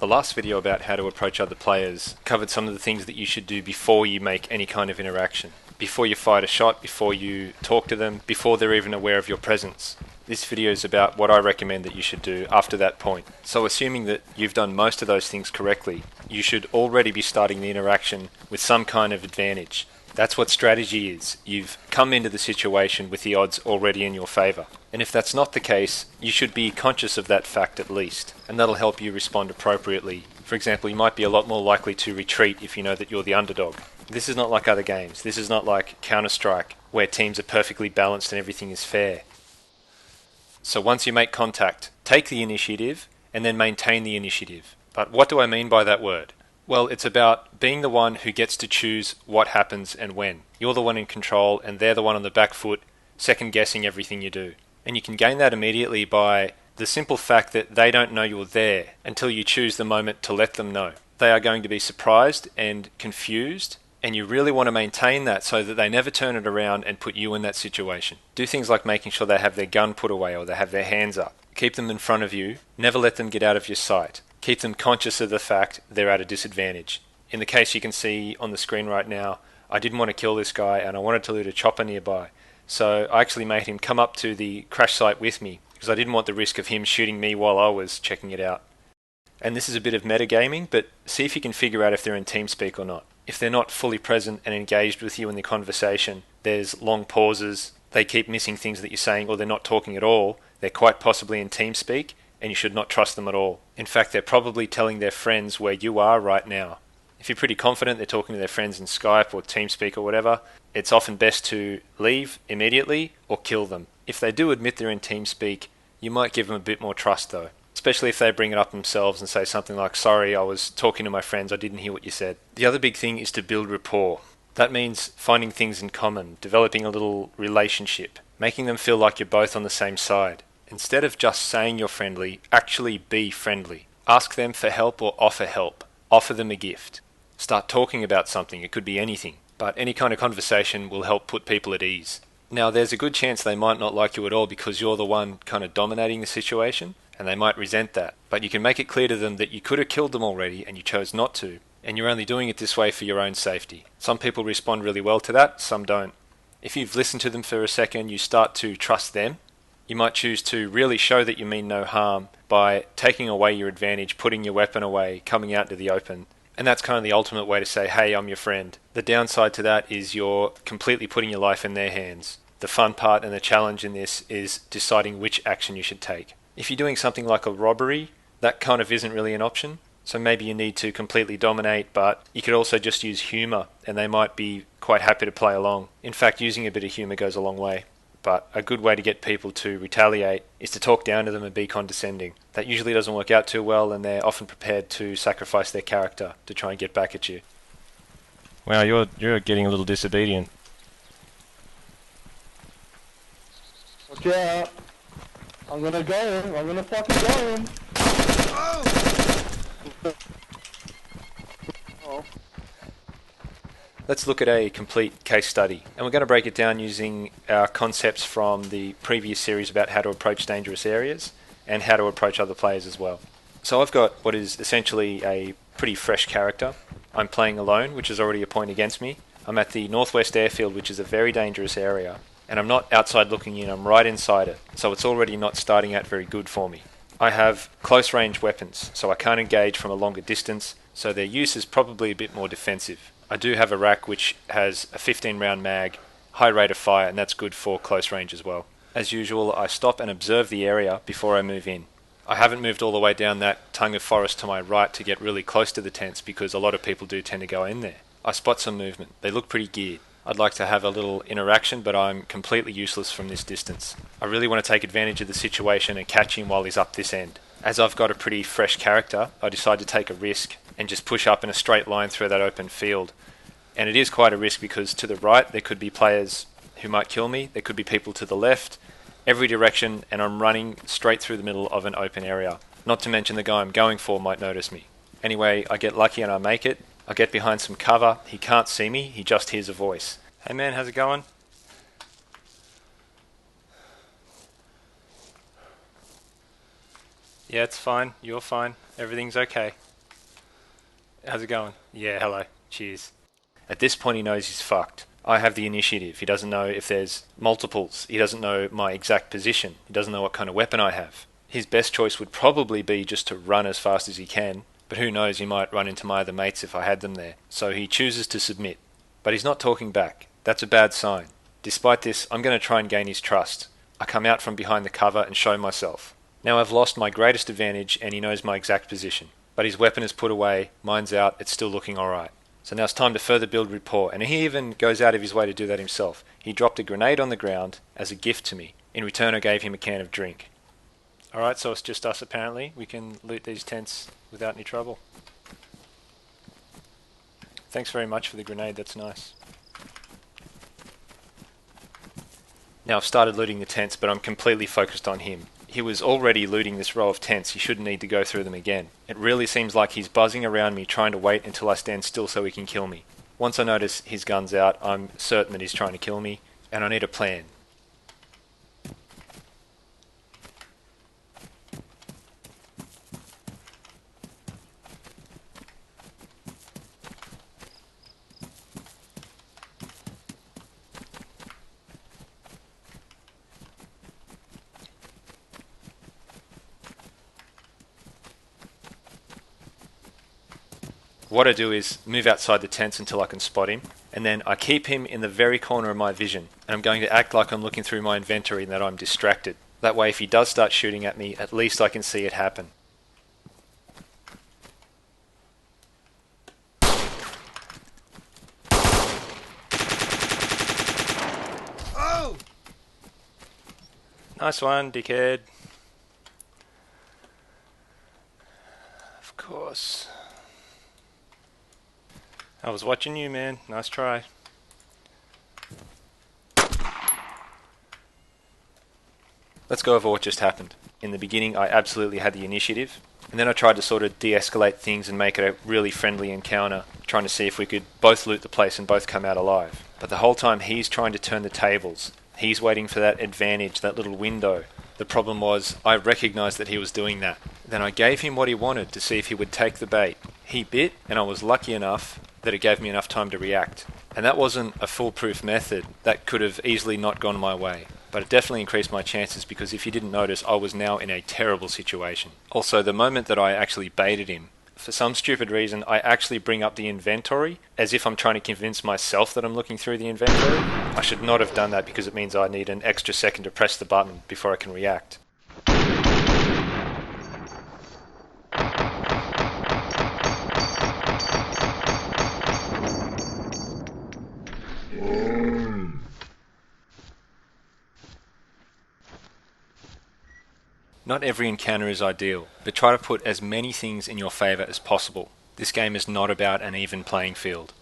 The last video about how to approach other players covered some of the things that you should do before you make any kind of interaction. Before you fight a shot, before you talk to them, before they're even aware of your presence. This video is about what I recommend that you should do after that point. So assuming that you've done most of those things correctly, you should already be starting the interaction with some kind of advantage. That's what strategy is. You've come into the situation with the odds already in your favour. And if that's not the case, you should be conscious of that fact at least, and that'll help you respond appropriately. For example, you might be a lot more likely to retreat if you know that you're the underdog. This is not like other games. This is not like Counter-Strike, where teams are perfectly balanced and everything is fair. So once you make contact, take the initiative and then maintain the initiative. But what do I mean by that word? Well, it's about being the one who gets to choose what happens and when. You're the one in control and they're the one on the back foot, second guessing everything you do. And you can gain that immediately by the simple fact that they don't know you're there until you choose the moment to let them know. They are going to be surprised and confused, and you really want to maintain that so that they never turn it around and put you in that situation. Do things like making sure they have their gun put away or they have their hands up. Keep them in front of you. Never let them get out of your sight. Keep them conscious of the fact they're at a disadvantage. In the case you can see on the screen right now, I didn't want to kill this guy and I wanted to loot a chopper nearby. So I actually made him come up to the crash site with me because I didn't want the risk of him shooting me while I was checking it out. And this is a bit of metagaming, but see if you can figure out if they're in TeamSpeak or not. If they're not fully present and engaged with you in the conversation, there's long pauses, they keep missing things that you're saying, or they're not talking at all, they're quite possibly in TeamSpeak, and you should not trust them at all. In fact, they're probably telling their friends where you are right now. If you're pretty confident they're talking to their friends in Skype or TeamSpeak or whatever, it's often best to leave immediately or kill them. If they do admit they're in TeamSpeak, you might give them a bit more trust though. Especially if they bring it up themselves and say something like, "Sorry, I was talking to my friends, I didn't hear what you said." The other big thing is to build rapport. That means finding things in common, developing a little relationship, making them feel like you're both on the same side. Instead of just saying you're friendly, actually be friendly. Ask them for help or offer help. Offer them a gift. Start talking about something, it could be anything, but any kind of conversation will help put people at ease. Now, there's a good chance they might not like you at all because you're the one kind of dominating the situation, and they might resent that. But you can make it clear to them that you could have killed them already and you chose not to, and you're only doing it this way for your own safety. Some people respond really well to that, some don't. If you've listened to them for a second, you start to trust them. You might choose to really show that you mean no harm by taking away your advantage, putting your weapon away, coming out into the open. And that's kind of the ultimate way to say, "Hey, I'm your friend." The downside to that is you're completely putting your life in their hands. The fun part and the challenge in this is deciding which action you should take. If you're doing something like a robbery, that kind of isn't really an option. So maybe you need to completely dominate, but you could also just use humour and they might be quite happy to play along. In fact, using a bit of humour goes a long way. But a good way to get people to retaliate is to talk down to them and be condescending. That usually doesn't work out too well, and they're often prepared to sacrifice their character to try and get back at you. Wow, you're getting a little disobedient. Watch out. I'm gonna go in. I'm gonna fucking go in. Oh. Let's look at a complete case study, and we're going to break it down using our concepts from the previous series about how to approach dangerous areas and how to approach other players as well. So I've got what is essentially a pretty fresh character. I'm playing alone, which is already a point against me. I'm at the Northwest Airfield, which is a very dangerous area, and I'm not outside looking in, I'm right inside it, so it's already not starting out very good for me. I have close range weapons, so I can't engage from a longer distance, so their use is probably a bit more defensive. I do have a rack which has a 15 round mag, high rate of fire, and that's good for close range as well. As usual, I stop and observe the area before I move in. I haven't moved all the way down that tongue of forest to my right to get really close to the tents because a lot of people do tend to go in there. I spot some movement. They look pretty geared. I'd like to have a little interaction, but I'm completely useless from this distance. I really want to take advantage of the situation and catch him while he's up this end. As I've got a pretty fresh character, I decide to take a risk and just push up in a straight line through that open field. And it is quite a risk because to the right there could be players who might kill me, there could be people to the left, every direction, and I'm running straight through the middle of an open area. Not to mention the guy I'm going for might notice me. Anyway, I get lucky and I make it. I get behind some cover, he can't see me, he just hears a voice. "Hey man, how's it going?" "Yeah, it's fine, you're fine, everything's okay." How's it going? Yeah, hello. Cheers. At this point, he knows he's fucked. I have the initiative. He doesn't know if there's multiples. He doesn't know my exact position. He doesn't know what kind of weapon I have. His best choice would probably be just to run as fast as he can, but who knows, he might run into my other mates if I had them there. So he chooses to submit. But he's not talking back. That's a bad sign. Despite this, I'm going to try and gain his trust. I come out from behind the cover and show myself. Now I've lost my greatest advantage and he knows my exact position. But his weapon is put away, mine's out, it's still looking alright. So now it's time to further build rapport, and he even goes out of his way to do that himself. He dropped a grenade on the ground as a gift to me. In return, I gave him a can of drink. Alright, so it's just us apparently. We can loot these tents without any trouble. Thanks very much for the grenade, that's nice. Now I've started looting the tents, but I'm completely focused on him. He was already looting this row of tents, he shouldn't need to go through them again. It really seems like he's buzzing around me trying to wait until I stand still so he can kill me. Once I notice his gun's out, I'm certain that he's trying to kill me, and I need a plan. What I do is move outside the tents until I can spot him, and then I keep him in the very corner of my vision, and I'm going to act like I'm looking through my inventory and that I'm distracted. That way if he does start shooting at me, at least I can see it happen. Oh! Nice one, dickhead. Of course. I was watching you, man. Nice try. Let's go over what just happened. In the beginning, I absolutely had the initiative, and then I tried to sort of de-escalate things and make it a really friendly encounter, trying to see if we could both loot the place and both come out alive. But the whole time, he's trying to turn the tables. He's waiting for that advantage, that little window. The problem was, I recognized that he was doing that. Then I gave him what he wanted to see if he would take the bait. He bit, and I was lucky enough that it gave me enough time to react. And that wasn't a foolproof method. That could have easily not gone my way. But it definitely increased my chances because if you didn't notice, I was now in a terrible situation. Also, the moment that I actually baited him, for some stupid reason, I actually bring up the inventory as if I'm trying to convince myself that I'm looking through the inventory. I should not have done that because it means I need an extra second to press the button before I can react. Not every encounter is ideal, but try to put as many things in your favour as possible. This game is not about an even playing field.